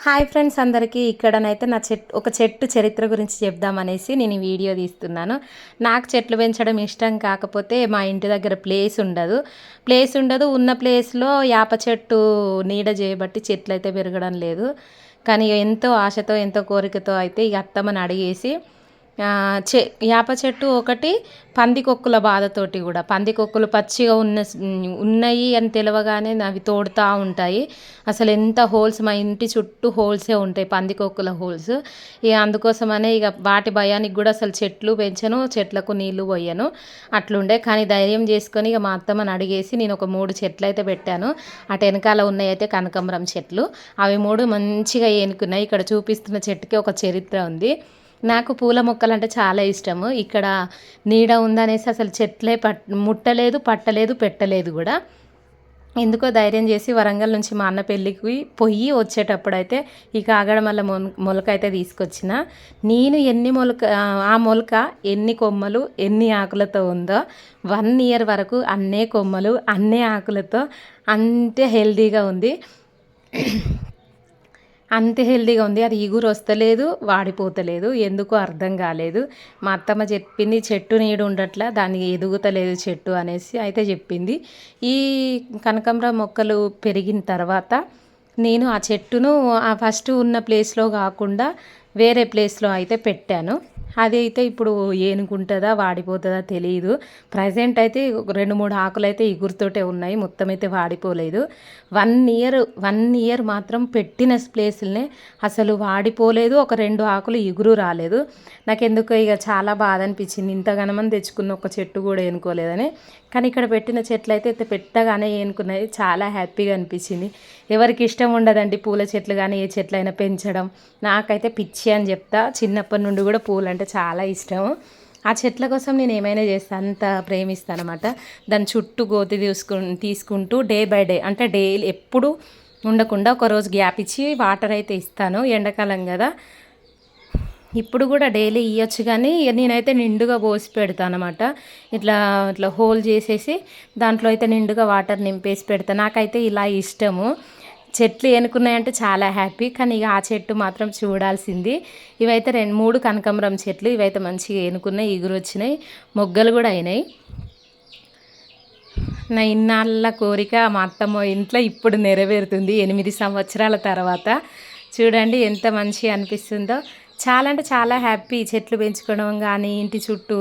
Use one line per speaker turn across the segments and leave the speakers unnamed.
Hi friends అందరికీ ఇక్కడనైతే నా ఒక చెట్టు చరిత్ర గురించి చెప్దామనేసి నేను ఈ వీడియో తీస్తున్నాను. నాకు చెట్లు పెంచడం ఇష్టం కాకపోతే మా ఇంటి దగ్గర ప్లేస్ ఉండదు. ఉన్న ప్లేస్లో యాప చెట్టు నీడ చేయబట్టి చెట్లు అయితే పెరగడం లేదు. కానీ ఎంతో ఆశతో ఎంతో కోరికతో అయితే ఈ అత్తమ్మని అడిగేసి యాప చెట్టు ఒకటి పందికొక్కుల బాధతోటి కూడా పందికొక్కులు పచ్చిగా ఉన్నాయి అని తెలవగానే అవి తోడుతూ ఉంటాయి. అసలు ఎంత హోల్స్ మా ఇంటి చుట్టూ హోల్సే ఉంటాయి, పందికొక్కుల హోల్స్. ఇక అందుకోసమనే ఇక వాటి భయానికి కూడా అసలు చెట్లు పెంచను, చెట్లకు నీళ్లు పోయను అట్లుండే. కానీ ధైర్యం చేసుకొని ఇక మా అత్తమ్మని అడిగేసి నేను ఒక 3 చెట్లు అయితే పెట్టాను. అటు వెనకాల ఉన్నాయి అయితే కనకాంబరం చెట్లు. అవి 3 మంచిగా ఏనుకున్నాయి. ఇక్కడ చూపిస్తున్న చెట్టుకి ఒక చరిత్ర ఉంది. నాకు పూల మొక్కలు అంటే చాలా ఇష్టము. ఇక్కడ నీడ ఉందనేసి అసలు చెట్లే ముట్టలేదు, పట్టలేదు, పెట్టలేదు కూడా. ఎందుకో ధైర్యం చేసి వరంగల్ నుంచి మా అన్న పెళ్ళికి పోయి వచ్చేటప్పుడైతే ఈ కాగడమల్ల మొలక అయితే తీసుకొచ్చిన. నేను ఆ మొలక ఎన్ని కొమ్మలు ఎన్ని ఆకులతో ఉందో 1 ఇయర్ వరకు అన్నే కొమ్మలు అన్నే ఆకులతో అంతే హెల్దీగా ఉంది. అంత హెల్దీగా ఉంది. అది ఇగురు వస్తలేదు, వాడిపోతలేదు, ఎందుకో అర్థం కాలేదు. మా అత్తమ్మ చెప్పింది చెట్టు నీడు ఉండట్లా, దానికి ఎదుగుతలేదు చెట్టు అనేసి అయితే చెప్పింది. ఈ కనకాంబరం మొక్కలు పెరిగిన తర్వాత నేను ఆ చెట్టును ఆ ఫస్ట్ ఉన్న ప్లేస్లో కాకుండా వేరే ప్లేస్లో అయితే పెట్టాను. అది అయితే ఇప్పుడు ఏనుకుంటుందా వాడిపోతుందా తెలియదు. ప్రజెంట్ అయితే 2-3 ఆకులు అయితే ఇగురుతోటే ఉన్నాయి, మొత్తం అయితే వాడిపోలేదు. 1 ఇయర్ మాత్రం పెట్టిన ప్లేసులనే అసలు వాడిపోలేదు, ఒక 2 ఆకులు ఇగురు రాలేదు. నాకెందుకో ఇక చాలా బాధ అనిపించింది, ఇంతగానమని తెచ్చుకున్న ఒక చెట్టు కూడా ఏనుకోలేదని. కానీ ఇక్కడ పెట్టిన చెట్లు అయితే పెట్టగానే ఏనుకున్నాయి, చాలా హ్యాపీగా అనిపించింది. ఎవరికి ఇష్టం ఉండదండి పూల చెట్లు కానీ ఏ చెట్లైనా పెంచడం. నాకైతే పిచ్చి అని చెప్తా, చిన్నప్పటి నుండి కూడా పూలు అంటే చాలా ఇష్టం. ఆ చెట్ల కోసం నేను ఏమైనా చేస్తాను, అంత ప్రేమిస్తాను అనమాట. దాని చుట్టూ గోతి తీసుకుంటూ డే బై డే అంటే డైలీ ఎప్పుడు ఉండకుండా ఒకరోజు గ్యాప్ ఇచ్చి వాటర్ అయితే ఇస్తాను. ఎండాకాలం కదా, ఇప్పుడు కూడా డైలీ ఇవ్వచ్చు. కానీ నేనైతే నిండుగా పోసి పెడతాను అనమాట. ఇట్లా హోల్ చేసేసి దాంట్లో అయితే నిండుగా వాటర్ నింపేసి పెడతాను. నాకైతే ఇలా ఇష్టము. చెట్లు ఎనుకున్నాయంటే చాలా హ్యాపీ. కానీ ఇక ఆ చెట్టు మాత్రం చూడాల్సింది. ఇవైతే 2-3 కనకాంబరం చెట్లు, ఇవైతే మంచిగా ఎనుకున్నాయి, ఇగురు వచ్చినాయి, మొగ్గలు కూడా అయినాయి. నా ఇన్నాళ్ళ కోరిక మా అత్తమ్మ ఇంట్లో ఇప్పుడు నెరవేరుతుంది 8 సంవత్సరాల తర్వాత. చూడండి ఎంత మంచిగా అనిపిస్తుందో. చాలా అంటే చాలా హ్యాపీ. చెట్లు పెంచుకోవడం కానీ ఇంటి చుట్టూ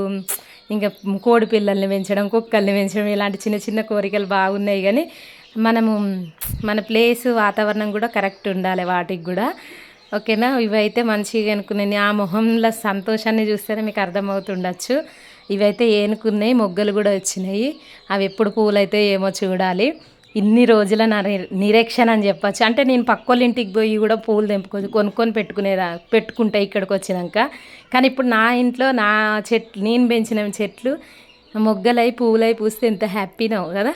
ఇంకా కోడి పిల్లల్ని పెంచడం, కుక్కల్ని పెంచడం, ఇలాంటి చిన్న చిన్న కోరికలు బాగున్నాయి. కానీ మన ప్లేస్ వాతావరణం కూడా కరెక్ట్ ఉండాలి వాటికి కూడా. ఓకేనా, ఇవైతే మంచిగా అనుకున్నాయి. ఆ మొహంలో సంతోషాన్ని చూస్తేనే మీకు అర్థమవుతుండొచ్చు. ఇవైతే ఏనుకున్నాయి, మొగ్గలు కూడా వచ్చినాయి. అవి ఎప్పుడు పూలైతే ఏమో చూడాలి. ఇన్ని రోజుల నిరీక్షణ అని చెప్పచ్చు. అంటే నేను పక్కోళ్ళ ఇంటికి పోయి కూడా పూలు కొనుక్కొని పెట్టుకుంటా ఇక్కడికి వచ్చినాక. కానీ ఇప్పుడు నా ఇంట్లో నా చెట్లు, నేను పెంచిన చెట్లు మొగ్గలై పువ్వులై పూస్తే ఎంత హ్యాపీనో కదా.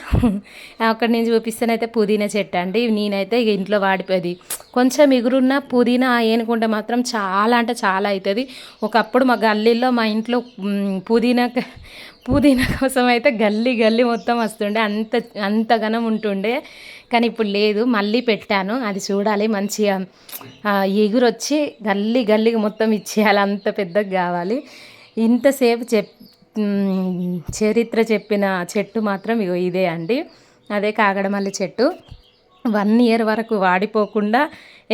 అక్కడ నేను చూపిస్తానైతే పుదీనా చెట్టు అండి. నేనైతే ఇంట్లో వాడిపోయేది కొంచెం ఎగురున్న పుదీనా ఏనుకుంటే మాత్రం చాలా అంటే చాలా అవుతుంది. ఒకప్పుడు మా గల్లీలో మా ఇంట్లో పుదీనా కోసం అయితే గల్లీ మొత్తం వస్తుండే, అంతగానం ఉంటుండే. కానీ ఇప్పుడు లేదు, మళ్ళీ పెట్టాను. అది చూడాలి, మంచిగా ఎగురు వచ్చి గల్లీకి మొత్తం ఇచ్చేయాలి, అంత పెద్దగా కావాలి. ఇంతసేపు చరిత్ర చెప్పిన చెట్టు మాత్రం ఇదే అండి, అదే కాగడమల్లి చెట్టు. 1 ఇయర్ వరకు వాడిపోకుండా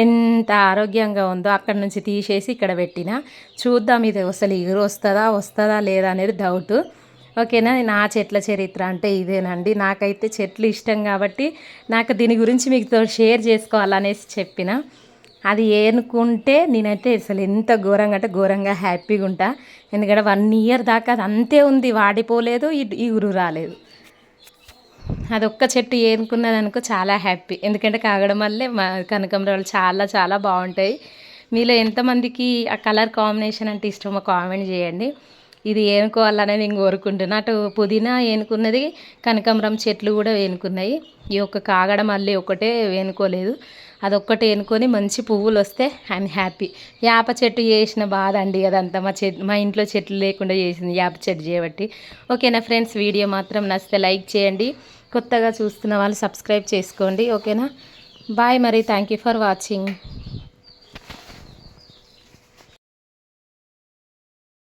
ఎంత ఆరోగ్యంగా ఉందో అక్కడి నుంచి తీసేసి ఇక్కడ పెట్టిన. చూద్దాం ఇది అసలు ఎగురు వస్తుందా లేదా అనేది డౌట్. ఓకేనా, నా చెట్ల చరిత్ర అంటే ఇదేనండి. నాకైతే చెట్లు ఇష్టం కాబట్టి నాకు దీని గురించి మీతో షేర్ చేసుకోవాలనేసి చెప్పిన. అది ఏనుకుంటే నేనైతే అసలు ఎంత ఘోరంగా అంటే ఘోరంగా హ్యాపీగా ఉంటా. ఎందుకంటే 1 ఇయర్ దాకా అది అంతే ఉంది, వాడిపోలేదు, ఇగురు రాలేదు. అదొక్క చెట్టు ఏనుకున్నది అనుకో చాలా హ్యాపీ. ఎందుకంటే కాగడమల్లే కనకాంబరాలు చాలా చాలా బాగుంటాయి. మీలో ఎంతమందికి ఆ కలర్ కాంబినేషన్ అంటే ఇష్టమో కామెంట్ చేయండి. ఇది ఏనుకోవాలనే నేను కోరుకుంటున్నా. అటు పుదీనా ఏనుకున్నది, కనకాంబరం చెట్లు కూడా వేనుకున్నాయి. ఈ యొక్క కాగడమల్లి ఒకటే వేనుకోలేదు, అదొక్కటి ఎన్నుకొని మంచి పువ్వులు వస్తే ఐఎమ్ హ్యాపీ. వేప చెట్టు చేసిన బాధ అండి అదంతా. మా ఇంట్లో చెట్లు లేకుండా చేసింది వేప చెట్టు చేయబట్టి. ఓకేనా ఫ్రెండ్స్, వీడియో మాత్రం నచ్చితే లైక్ చేయండి, కొత్తగా చూస్తున్న వాళ్ళు సబ్స్క్రైబ్ చేసుకోండి. ఓకేనా, బాయ్ మరి, థ్యాంక్ యూ ఫర్ వాచింగ్.